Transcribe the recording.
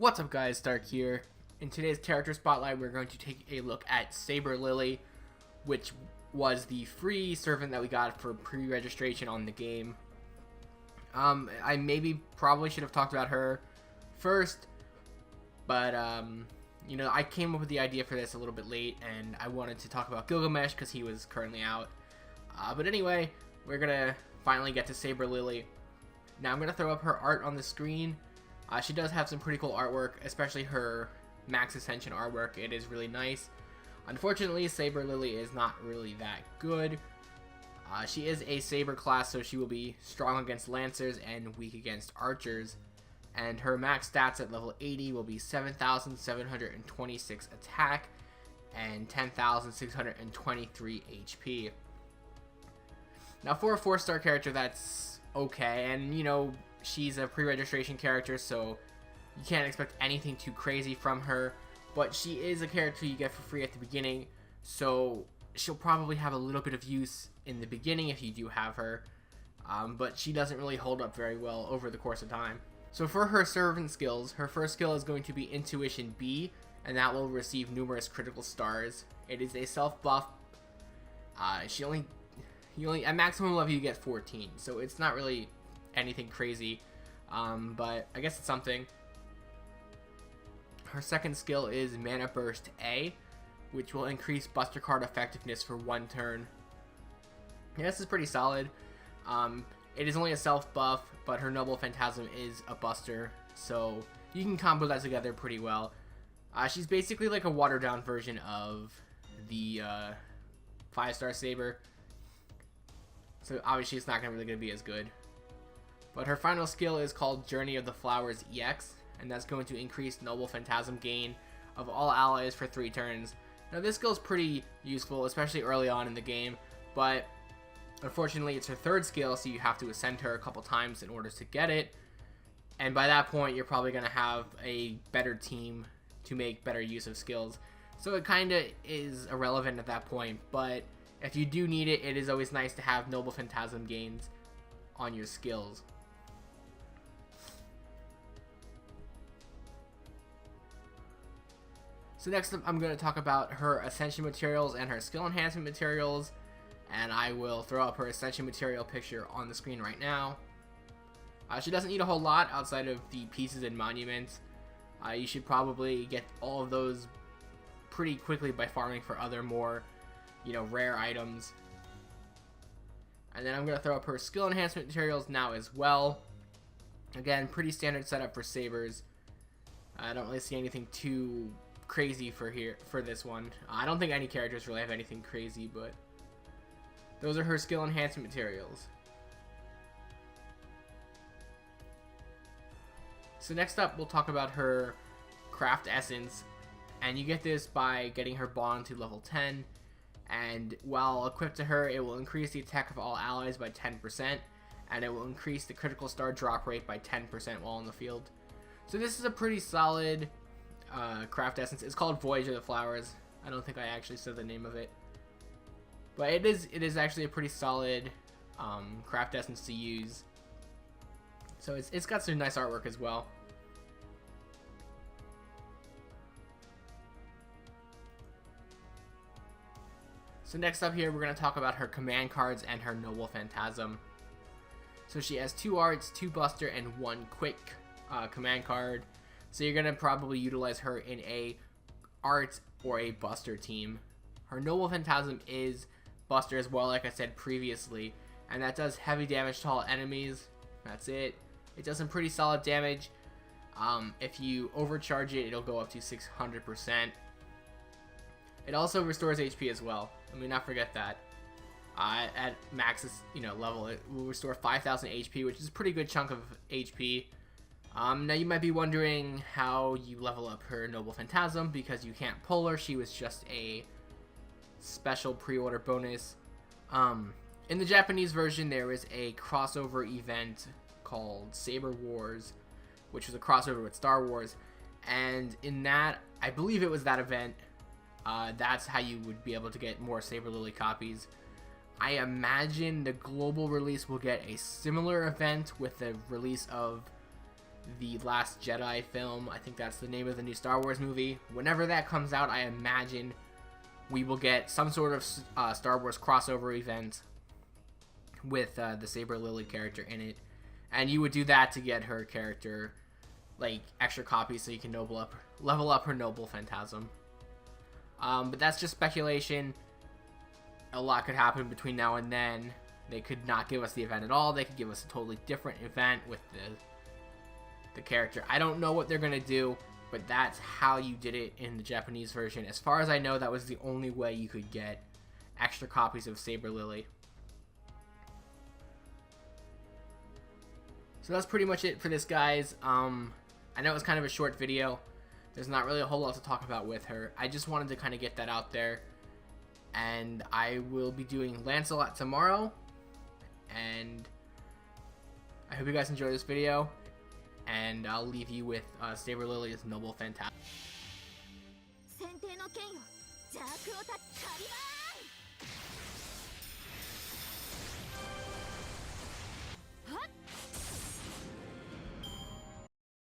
What's up guys, Stark here. In today's character spotlight we're going to take a look at Saber Lily, which was the free servant that we got for pre-registration on the game. I probably should have talked about her first, but you know, I came up with the idea for this a little bit late and I wanted to talk about Gilgamesh because he was currently out. But anyway, we're gonna finally get to Saber Lily. Now I'm gonna throw up her art on the screen. She does have some pretty cool artwork, especially her Max Ascension artwork. It is really nice. Unfortunately, Saber Lily is not really that good. She is a Saber class, so she will be strong against Lancers and weak against Archers. And her max stats at level 80 will be 7,726 attack and 10,623 HP. Now for a 4-star character, that's okay, and you know, she's a pre-registration character, so you can't expect anything too crazy from her, but she is a character you get for free at the beginning, so she'll probably have a little bit of use in the beginning if you do have her, but she doesn't really hold up very well over the course of time. So for her servant skills, her first skill is going to be Intuition B, and that will receive numerous critical stars. It is a self-buff. At maximum level you get 14, so it's not really anything crazy, but I guess it's something. Her second skill is Mana Burst A, which will increase Buster card effectiveness for 1 turn. Yeah, this is pretty solid. It is only a self buff, but her Noble Phantasm is a buster, so you can combo that together pretty well. She's basically like a watered down version of the 5-star Saber, so obviously it's not really going to be as good. But her final skill is called Journey of the Flowers EX, and that's going to increase Noble Phantasm gain of all allies for 3 turns. Now this skill is pretty useful, especially early on in the game, but unfortunately it's her 3rd skill, so you have to ascend her a couple times in order to get it. And by that point you're probably going to have a better team to make better use of skills. So it kind of is irrelevant at that point, but if you do need it, it is always nice to have Noble Phantasm gains on your skills. So next up, I'm going to talk about her Ascension Materials and her Skill Enhancement Materials, and I will throw up her Ascension Material picture on the screen right now. She doesn't need a whole lot outside of the pieces and monuments. You should probably get all of those pretty quickly by farming for other more, rare items. And then I'm going to throw up her Skill Enhancement Materials now as well. Again, pretty standard setup for Sabers. I don't really see anything too crazy for this one. I don't think any characters really have anything crazy, but those are her Skill Enhancement Materials. So next up we'll talk about her Craft Essence, and you get this by getting her bond to level 10, and while equipped to her it will increase the attack of all allies by 10%, and it will increase the critical star drop rate by 10% while in the field. So this is a pretty solid Craft Essence. It's called Voyage of the Flowers. I don't think I actually said the name of it, but it is actually a pretty solid Craft Essence to use. So it's got some nice artwork as well. So next up here we're going to talk about her command cards and her Noble Phantasm. So she has 2 arts, 2 buster, and 1 quick command card. So you're going to probably utilize her in a art or a buster team. Her Noble Phantasm is buster as well, like I said previously, and that does heavy damage to all enemies. That's it. It does some pretty solid damage. If you overcharge it, it'll go up to 600%. It also restores HP as well. Let me not forget that. At max level, it will restore 5,000 HP, which is a pretty good chunk of HP. Now you might be wondering how you level up her Noble Phantasm, because you can't pull her. She was just a special pre-order bonus. In the Japanese version there is a crossover event called Saber Wars, which was a crossover with Star Wars, and in that, I believe it was that event, that's how you would be able to get more Saber Lily copies. I imagine the global release will get a similar event with the release of the Last Jedi film. I think that's the name of the new Star Wars movie. Whenever that comes out, I imagine we will get some sort of Star Wars crossover event with the Saber Lily character in it. And you would do that to get her character like extra copies so you can level up her Noble Phantasm. But that's just speculation. A lot could happen between now and then. They could not give us the event at all. They could give us a totally different event with the character. I don't know what they're gonna do, but that's how you did it in the Japanese version. As far as I know, that was the only way you could get extra copies of Saber Lily. So that's pretty much it for this, guys. I know it was kind of a short video. There's not really a whole lot to talk about with her. I just wanted to kind of get that out there. And I will be doing Lancelot tomorrow. And I hope you guys enjoy this video. And I'll leave you with Saber Lily's Noble Phantasm.